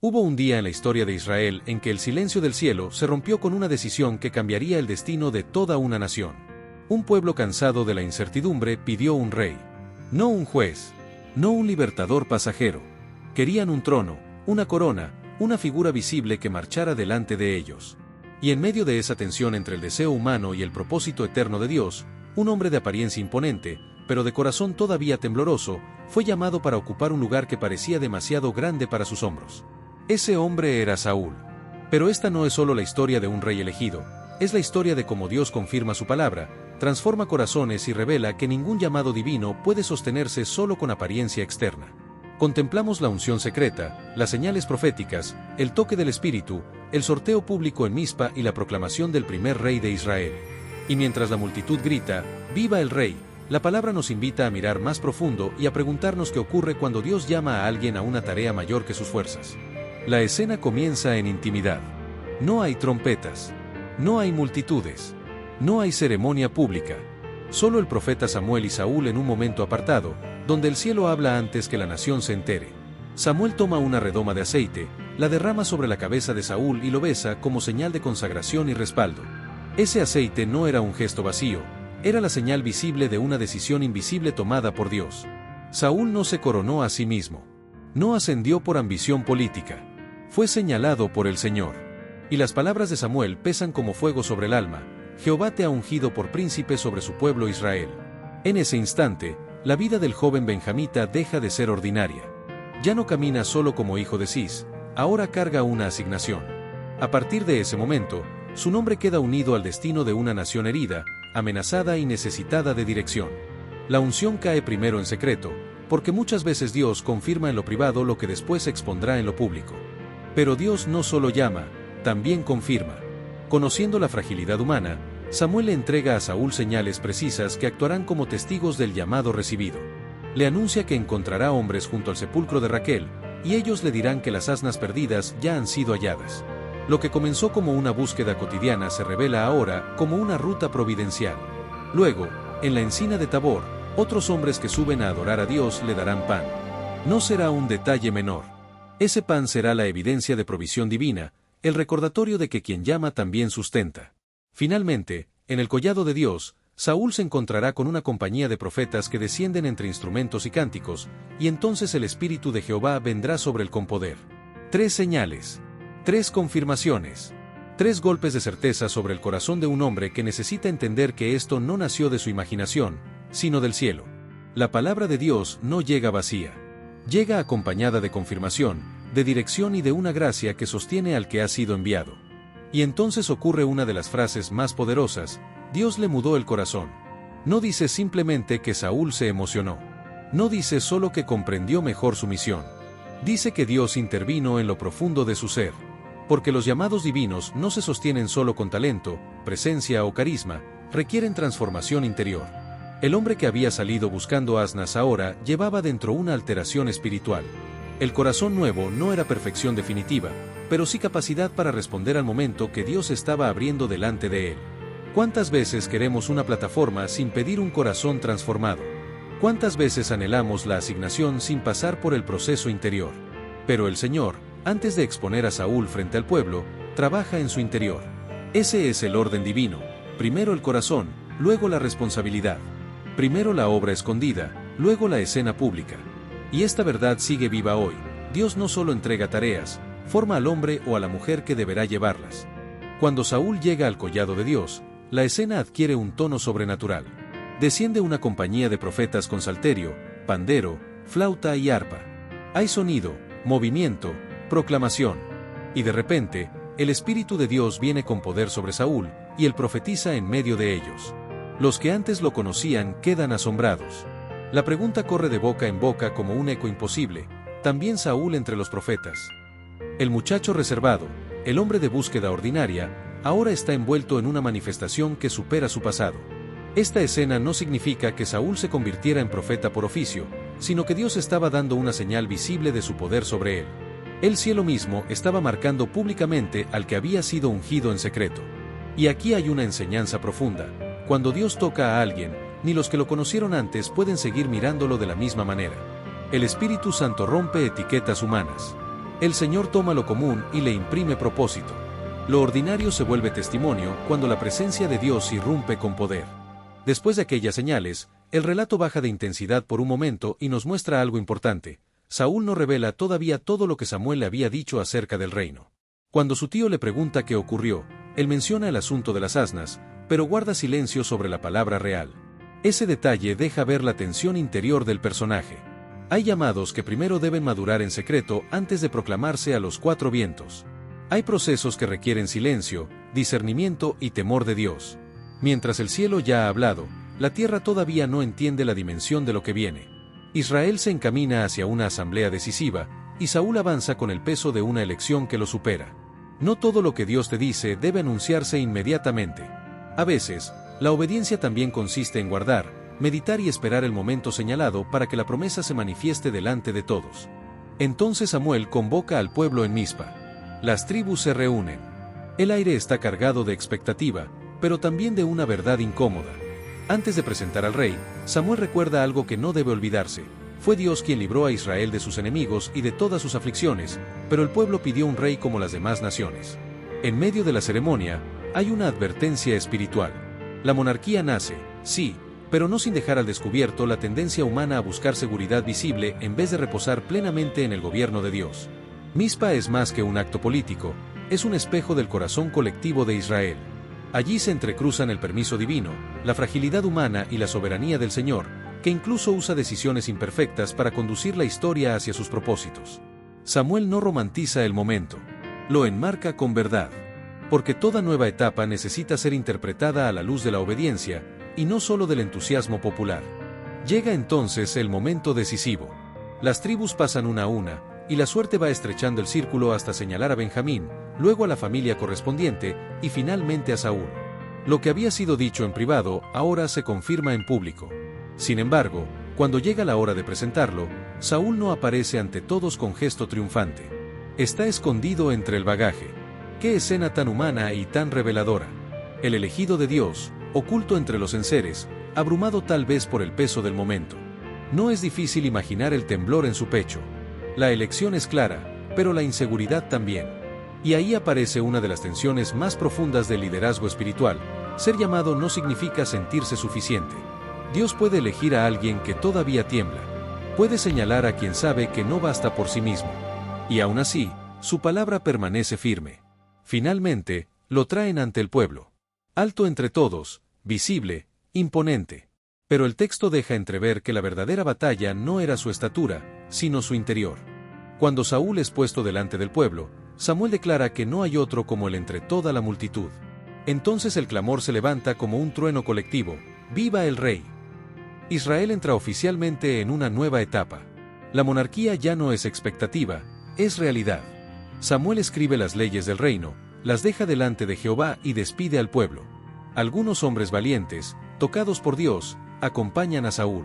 Hubo un día en la historia de Israel en que el silencio del cielo se rompió con una decisión que cambiaría el destino de toda una nación. Un pueblo cansado de la incertidumbre pidió un rey. No un juez. No un libertador pasajero. Querían un trono, una corona, una figura visible que marchara delante de ellos. Y en medio de esa tensión entre el deseo humano y el propósito eterno de Dios, un hombre de apariencia imponente, pero de corazón todavía tembloroso, fue llamado para ocupar un lugar que parecía demasiado grande para sus hombros. Ese hombre era Saúl. Pero esta no es solo la historia de un rey elegido, es la historia de cómo Dios confirma su palabra, transforma corazones y revela que ningún llamado divino puede sostenerse solo con apariencia externa. Contemplamos la unción secreta, las señales proféticas, el toque del Espíritu, el sorteo público en Mizpa y la proclamación del primer rey de Israel. Y mientras la multitud grita, ¡viva el rey!, la palabra nos invita a mirar más profundo y a preguntarnos qué ocurre cuando Dios llama a alguien a una tarea mayor que sus fuerzas. La escena comienza en intimidad. No hay trompetas. No hay multitudes. No hay ceremonia pública. Solo el profeta Samuel y Saúl en un momento apartado, donde el cielo habla antes que la nación se entere. Samuel toma una redoma de aceite, la derrama sobre la cabeza de Saúl y lo besa como señal de consagración y respaldo. Ese aceite no era un gesto vacío, era la señal visible de una decisión invisible tomada por Dios. Saúl no se coronó a sí mismo. No ascendió por ambición política. Fue señalado por el Señor. Y las palabras de Samuel pesan como fuego sobre el alma. Jehová te ha ungido por príncipe sobre su pueblo Israel. En ese instante, la vida del joven benjamita deja de ser ordinaria. Ya no camina solo como hijo de Cis, ahora carga una asignación. A partir de ese momento, su nombre queda unido al destino de una nación herida, amenazada y necesitada de dirección. La unción cae primero en secreto, porque muchas veces Dios confirma en lo privado lo que después se expondrá en lo público. Pero Dios no solo llama, también confirma. Conociendo la fragilidad humana, Samuel le entrega a Saúl señales precisas que actuarán como testigos del llamado recibido. Le anuncia que encontrará hombres junto al sepulcro de Raquel, y ellos le dirán que las asnas perdidas ya han sido halladas. Lo que comenzó como una búsqueda cotidiana se revela ahora como una ruta providencial. Luego, en la encina de Tabor, otros hombres que suben a adorar a Dios le darán pan. No será un detalle menor. Ese pan será la evidencia de provisión divina, el recordatorio de que quien llama también sustenta. Finalmente, en el collado de Dios, Saúl se encontrará con una compañía de profetas que descienden entre instrumentos y cánticos, y entonces el Espíritu de Jehová vendrá sobre él con poder. 3 señales. 3 confirmaciones. 3 golpes de certeza sobre el corazón de un hombre que necesita entender que esto no nació de su imaginación, sino del cielo. La palabra de Dios no llega vacía. Llega acompañada de confirmación, de dirección y de una gracia que sostiene al que ha sido enviado. Y entonces ocurre una de las frases más poderosas: Dios le mudó el corazón. No dice simplemente que Saúl se emocionó. No dice solo que comprendió mejor su misión. Dice que Dios intervino en lo profundo de su ser. Porque los llamados divinos no se sostienen solo con talento, presencia o carisma, requieren transformación interior. El hombre que había salido buscando asnas ahora llevaba dentro una alteración espiritual. El corazón nuevo no era perfección definitiva, pero sí capacidad para responder al momento que Dios estaba abriendo delante de él. ¿Cuántas veces queremos una plataforma sin pedir un corazón transformado? ¿Cuántas veces anhelamos la asignación sin pasar por el proceso interior? Pero el Señor, antes de exponer a Saúl frente al pueblo, trabaja en su interior. Ese es el orden divino: primero el corazón, luego la responsabilidad. Primero la obra escondida, luego la escena pública. Y esta verdad sigue viva hoy. Dios no solo entrega tareas, forma al hombre o a la mujer que deberá llevarlas. Cuando Saúl llega al collado de Dios, la escena adquiere un tono sobrenatural. Desciende una compañía de profetas con salterio, pandero, flauta y arpa. Hay sonido, movimiento, proclamación. Y de repente, el Espíritu de Dios viene con poder sobre Saúl, y él profetiza en medio de ellos. Los que antes lo conocían quedan asombrados. La pregunta corre de boca en boca como un eco imposible: ¿también Saúl entre los profetas? El muchacho reservado, el hombre de búsqueda ordinaria, ahora está envuelto en una manifestación que supera su pasado. Esta escena no significa que Saúl se convirtiera en profeta por oficio, sino que Dios estaba dando una señal visible de su poder sobre él. El cielo mismo estaba marcando públicamente al que había sido ungido en secreto. Y aquí hay una enseñanza profunda: cuando Dios toca a alguien, ni los que lo conocieron antes pueden seguir mirándolo de la misma manera. El Espíritu Santo rompe etiquetas humanas. El Señor toma lo común y le imprime propósito. Lo ordinario se vuelve testimonio cuando la presencia de Dios irrumpe con poder. Después de aquellas señales, el relato baja de intensidad por un momento y nos muestra algo importante. Saúl no revela todavía todo lo que Samuel le había dicho acerca del reino. Cuando su tío le pregunta qué ocurrió, él menciona el asunto de las asnas, pero guarda silencio sobre la palabra real. Ese detalle deja ver la tensión interior del personaje. Hay llamados que primero deben madurar en secreto antes de proclamarse a los cuatro vientos. Hay procesos que requieren silencio, discernimiento y temor de Dios. Mientras el cielo ya ha hablado, la tierra todavía no entiende la dimensión de lo que viene. Israel se encamina hacia una asamblea decisiva, y Saúl avanza con el peso de una elección que lo supera. No todo lo que Dios te dice debe anunciarse inmediatamente. A veces, la obediencia también consiste en guardar, meditar y esperar el momento señalado para que la promesa se manifieste delante de todos. Entonces Samuel convoca al pueblo en Mizpa. Las tribus se reúnen. El aire está cargado de expectativa, pero también de una verdad incómoda. Antes de presentar al rey, Samuel recuerda algo que no debe olvidarse. Fue Dios quien libró a Israel de sus enemigos y de todas sus aflicciones, pero el pueblo pidió un rey como las demás naciones. En medio de la ceremonia, hay una advertencia espiritual. La monarquía nace, sí, pero no sin dejar al descubierto la tendencia humana a buscar seguridad visible en vez de reposar plenamente en el gobierno de Dios. Mizpa es más que un acto político, es un espejo del corazón colectivo de Israel. Allí se entrecruzan el permiso divino, la fragilidad humana y la soberanía del Señor, que incluso usa decisiones imperfectas para conducir la historia hacia sus propósitos. Samuel no romantiza el momento, lo enmarca con verdad. Porque toda nueva etapa necesita ser interpretada a la luz de la obediencia, y no solo del entusiasmo popular. Llega entonces el momento decisivo. Las tribus pasan una a una, y la suerte va estrechando el círculo hasta señalar a Benjamín, luego a la familia correspondiente, y finalmente a Saúl. Lo que había sido dicho en privado, ahora se confirma en público. Sin embargo, cuando llega la hora de presentarlo, Saúl no aparece ante todos con gesto triunfante. Está escondido entre el bagaje. ¡Qué escena tan humana y tan reveladora! El elegido de Dios, oculto entre los enseres, abrumado tal vez por el peso del momento. No es difícil imaginar el temblor en su pecho. La elección es clara, pero la inseguridad también. Y ahí aparece una de las tensiones más profundas del liderazgo espiritual. Ser llamado no significa sentirse suficiente. Dios puede elegir a alguien que todavía tiembla. Puede señalar a quien sabe que no basta por sí mismo. Y aún así, su palabra permanece firme. Finalmente, lo traen ante el pueblo. Alto entre todos, visible, imponente. Pero el texto deja entrever que la verdadera batalla no era su estatura, sino su interior. Cuando Saúl es puesto delante del pueblo, Samuel declara que no hay otro como él entre toda la multitud. Entonces el clamor se levanta como un trueno colectivo: ¡Viva el rey! Israel entra oficialmente en una nueva etapa. La monarquía ya no es expectativa, es realidad. Samuel escribe las leyes del reino, las deja delante de Jehová y despide al pueblo. Algunos hombres valientes, tocados por Dios, acompañan a Saúl.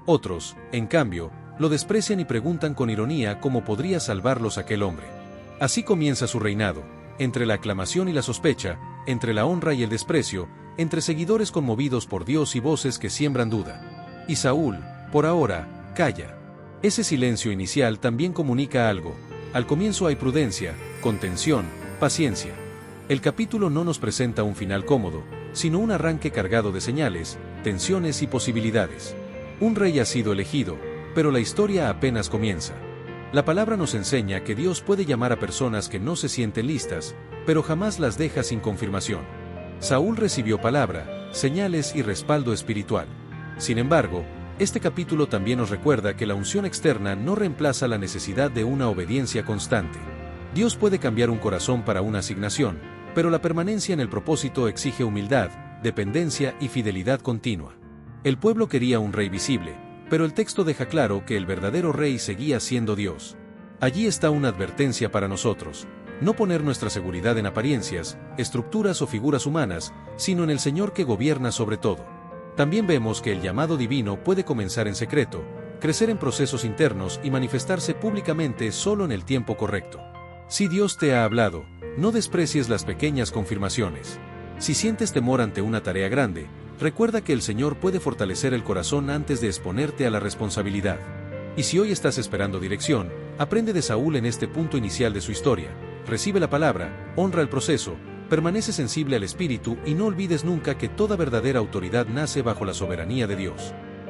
Otros, en cambio, lo desprecian y preguntan con ironía cómo podría salvarlos aquel hombre. Así comienza su reinado, entre la aclamación y la sospecha, entre la honra y el desprecio, entre seguidores conmovidos por Dios y voces que siembran duda. Y Saúl, por ahora, calla. Ese silencio inicial también comunica algo. Al comienzo hay prudencia, contención, paciencia. El capítulo no nos presenta un final cómodo, sino un arranque cargado de señales, tensiones y posibilidades. Un rey ha sido elegido, pero la historia apenas comienza. La palabra nos enseña que Dios puede llamar a personas que no se sienten listas, pero jamás las deja sin confirmación. Saúl recibió palabra, señales y respaldo espiritual. Sin embargo, este capítulo también nos recuerda que la unción externa no reemplaza la necesidad de una obediencia constante. Dios puede cambiar un corazón para una asignación, pero la permanencia en el propósito exige humildad, dependencia y fidelidad continua. El pueblo quería un rey visible, pero el texto deja claro que el verdadero rey seguía siendo Dios. Allí está una advertencia para nosotros: no poner nuestra seguridad en apariencias, estructuras o figuras humanas, sino en el Señor que gobierna sobre todo. También vemos que el llamado divino puede comenzar en secreto, crecer en procesos internos y manifestarse públicamente solo en el tiempo correcto. Si Dios te ha hablado, no desprecies las pequeñas confirmaciones. Si sientes temor ante una tarea grande, recuerda que el Señor puede fortalecer el corazón antes de exponerte a la responsabilidad. Y si hoy estás esperando dirección, Aprende de Saúl en este punto inicial de su historia, recibe la palabra, honra el proceso, permanece sensible al Espíritu y no olvides nunca que toda verdadera autoridad nace bajo la soberanía de Dios.